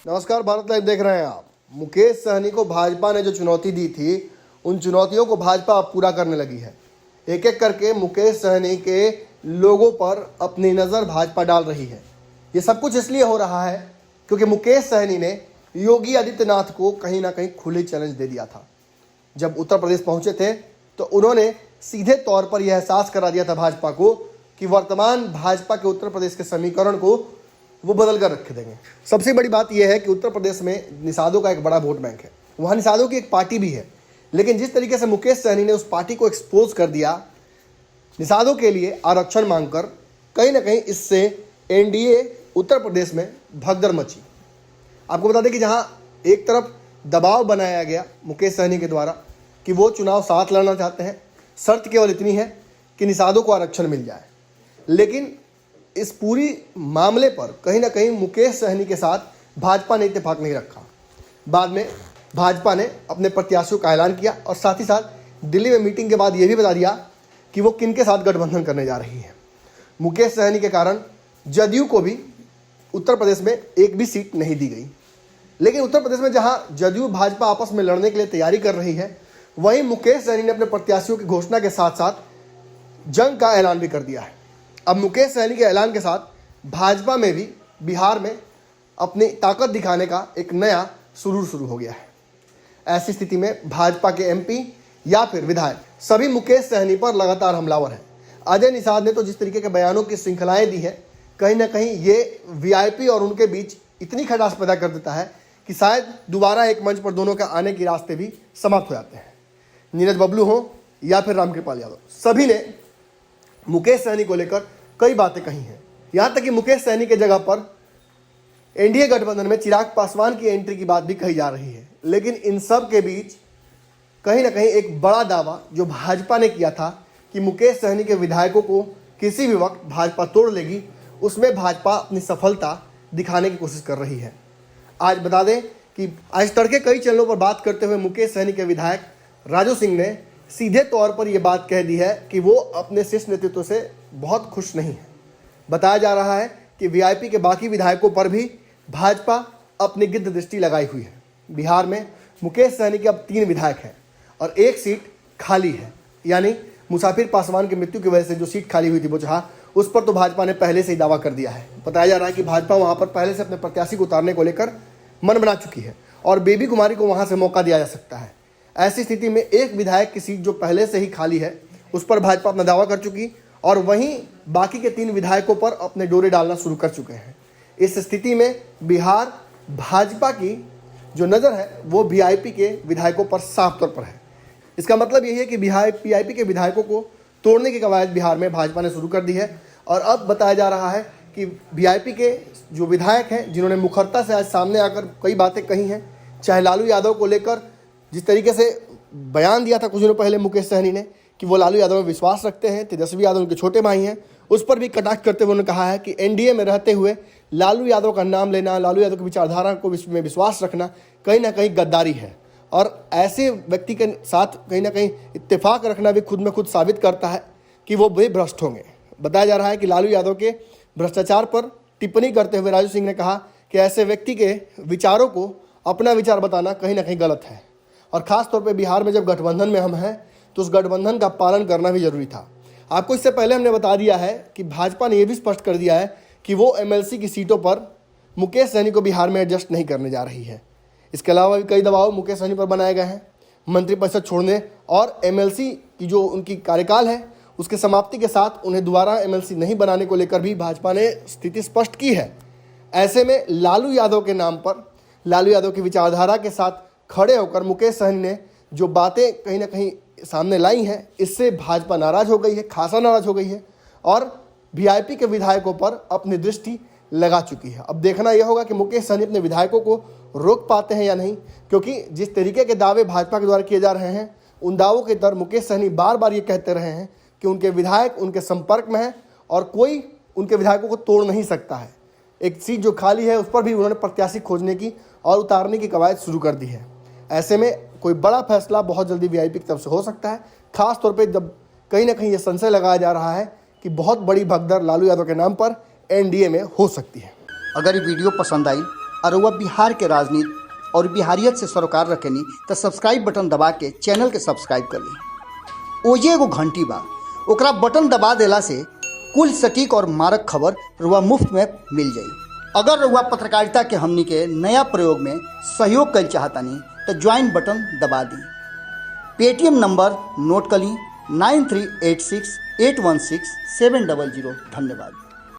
नमस्कार, भारत लाइव देख रहे हैं आप। मुकेश सहनी को भाजपा ने जो चुनौती दी थी, उन चुनौतियों को भाजपा अब पूरा करने लगी है। एक एक करके मुकेश सहनी के लोगों पर अपनी नज़र भाजपा डाल रही है। ये सब कुछ इसलिए हो रहा है क्योंकि मुकेश सहनी ने योगी आदित्यनाथ को कहीं ना कहीं खुली चैलेंज दे दिया था। जब उत्तर प्रदेश पहुंचे थे तो उन्होंने सीधे तौर पर यह एहसास करा दिया था भाजपा को कि वर्तमान भाजपा के उत्तर प्रदेश के समीकरण को वो बदल कर रख देंगे। सबसे बड़ी बात यह है कि उत्तर प्रदेश में निषादों का एक बड़ा वोट बैंक है, वहाँ निषादों की एक पार्टी भी है, लेकिन जिस तरीके से मुकेश सहनी ने उस पार्टी को एक्सपोज कर दिया निषादों के लिए आरक्षण मांगकर, कहीं ना कहीं इससे एनडीए उत्तर प्रदेश में भगदड़ मची। आपको बता दें कि जहां एक तरफ दबाव बनाया गया मुकेश सहनी के द्वारा कि वो चुनाव साथ लड़ना चाहते हैं, शर्त केवल इतनी है कि निषादों को आरक्षण मिल जाए, लेकिन इस पूरी मामले पर कहीं ना कहीं मुकेश सहनी के साथ भाजपा ने इत्तेफाक नहीं रखा। बाद में भाजपा ने अपने प्रत्याशियों का ऐलान किया और साथ ही साथ दिल्ली में मीटिंग के बाद ये भी बता दिया कि वो किन के साथ गठबंधन करने जा रही है। मुकेश सहनी के कारण जदयू को भी उत्तर प्रदेश में एक भी सीट नहीं दी गई, लेकिन उत्तर प्रदेश में जहां जदयू भाजपा आपस में लड़ने के लिए तैयारी कर रही है, वहीं मुकेश सहनी ने अपने प्रत्याशियों की घोषणा के साथ साथ जंग का ऐलान भी कर दिया है। अब मुकेश सहनी के ऐलान के साथ भाजपा में भी बिहार में अपनी ताकत दिखाने का एक नया सुरूर शुरू हो गया है। ऐसी स्थिति में भाजपा के एमपी या फिर विधायक सभी मुकेश सहनी पर लगातार हमलावर हैं। अजय निषाद ने तो जिस तरीके के बयानों की श्रृंखलाएं दी है, कहीं ना कहीं ये वीआईपी और उनके बीच इतनी खटास पैदा कर देता है कि शायद दोबारा एक मंच पर दोनों के आने के रास्ते भी समाप्त हो जाते हैं। नीरज बबलू हो या फिर रामकृपाल यादव, सभी ने मुकेश सहनी को लेकर कई बातें कही हैं। यहाँ तक कि मुकेश सहनी के जगह पर एनडीए गठबंधन में चिराग पासवान की एंट्री की बात भी कही जा रही है। लेकिन इन सब के बीच कहीं ना कहीं एक बड़ा दावा जो भाजपा ने किया था कि मुकेश सहनी के विधायकों को किसी भी वक्त भाजपा तोड़ लेगी, उसमें भाजपा अपनी सफलता दिखाने की कोशिश कर रही है। आज बता दें कि आज तड़के कई चैनलों पर बात करते हुए मुकेश सहनी के विधायक राजू सिंह ने सीधे तौर पर यह बात कह दी है कि वो अपने शीर्ष नेतृत्व से बहुत खुश नहीं है। बताया जा रहा है कि वीआईपी के बाकी विधायकों पर भी भाजपा अपनी गिद्ध दृष्टि लगाई हुई है। बिहार में मुकेश सहनी के अब 3 विधायक हैं और एक सीट खाली है, यानी मुसाफिर पासवान की मृत्यु की वजह से जो सीट खाली हुई थी बोचहा, उस पर तो भाजपा ने पहले से ही दावा कर दिया है। बताया जा रहा है कि भाजपा वहां पर पहले से अपने प्रत्याशी को उतारने को लेकर मन बना चुकी है और बेबी कुमारी को वहां से मौका दिया जा सकता है। ऐसी स्थिति में एक विधायक की सीट जो पहले से ही खाली है, उस पर भाजपा अपना दावा कर चुकी और वहीं बाकी के 3 विधायकों पर अपने डोरे डालना शुरू कर चुके हैं। इस स्थिति में बिहार भाजपा की जो नज़र है वो वीआईपी के विधायकों पर साफ तौर पर है। इसका मतलब यही है कि वीआईपी के विधायकों को तोड़ने की कवायद बिहार में भाजपा ने शुरू कर दी है। और अब बताया जा रहा है कि वीआईपी के जो विधायक हैं, जिन्होंने मुखरता से आज सामने आकर कई बातें कही हैं, चाहे लालू यादव को लेकर जिस तरीके से बयान दिया था कुछ दिनों पहले मुकेश सहनी ने कि वो लालू यादव में विश्वास रखते हैं, तेजस्वी यादव उनके छोटे भाई हैं, उस पर भी कटाक्ष करते हुए उन्होंने कहा है कि एनडीए में रहते हुए लालू यादव का नाम लेना, लालू यादव की विचारधारा को में विश्वास रखना कहीं ना कहीं गद्दारी है। और ऐसे व्यक्ति के साथ कहीं ना कहीं इत्तेफाक रखना भी खुद में खुद साबित करता है कि वो भी भ्रष्ट होंगे। बताया जा रहा है कि लालू यादव के भ्रष्टाचार पर टिप्पणी करते हुए राजू सिंह ने कहा कि ऐसे व्यक्ति के विचारों को अपना विचार बताना कहीं ना कहीं गलत है और ख़ास तौर पे बिहार में जब गठबंधन में हम हैं तो उस गठबंधन का पालन करना भी जरूरी था। आपको इससे पहले हमने बता दिया है कि भाजपा ने यह भी स्पष्ट कर दिया है कि वो एमएलसी की सीटों पर मुकेश सहनी को बिहार में एडजस्ट नहीं करने जा रही है। इसके अलावा भी कई दबाव मुकेश सहनी पर बनाए गए हैं। मंत्रिपरिषद छोड़ने और एमएलसी की जो उनकी कार्यकाल है उसके समाप्ति के साथ उन्हें दोबारा एमएलसी नहीं बनाने को लेकर भी भाजपा ने स्थिति स्पष्ट की है। ऐसे में लालू यादव के नाम पर, लालू यादव की विचारधारा के साथ खड़े होकर मुकेश सहनी ने जो बातें कहीं ना कहीं सामने लाई हैं, इससे भाजपा नाराज हो गई है, खासा नाराज हो गई है और वीआईपी के विधायकों पर अपनी दृष्टि लगा चुकी है। अब देखना यह होगा कि मुकेश सहनी अपने विधायकों को रोक पाते हैं या नहीं, क्योंकि जिस तरीके के दावे भाजपा के द्वारा किए जा रहे हैं, उन दावों के दर मुकेश सहनी बार बार ये कहते रहे हैं कि उनके विधायक उनके संपर्क में हैं और कोई उनके विधायकों को तोड़ नहीं सकता है। एक सीट जो खाली है उस पर भी उन्होंने प्रत्याशी खोजने की और उतारने की कवायद शुरू कर दी है। ऐसे में कोई बड़ा फैसला बहुत जल्दी वीआईपी की तरफ से हो सकता है, खास तौर पे जब कहीं ना कहीं ये संशय लगाया जा रहा है कि बहुत बड़ी भगदड़ लालू यादव के नाम पर एनडीए में हो सकती है। अगर ये वीडियो पसंद आई और रउआ बिहार के राजनीति और बिहारियत से सरोकार रखेनी तो सब्सक्राइब बटन दबा के चैनल के सब्सक्राइब कर ली। ओजे एगो घंटी बा, ओकरा बटन दबा देला से कुल सटीक और मारक खबर रउआ मुफ्त में मिल जाई। अगर रउआ पत्रकारिता के हमनी के नया प्रयोग में सहयोग कर चाहतानी तो ज्वाइन बटन दबा दी। पेटीएम नंबर नोट कर ली 9386816700। धन्यवाद।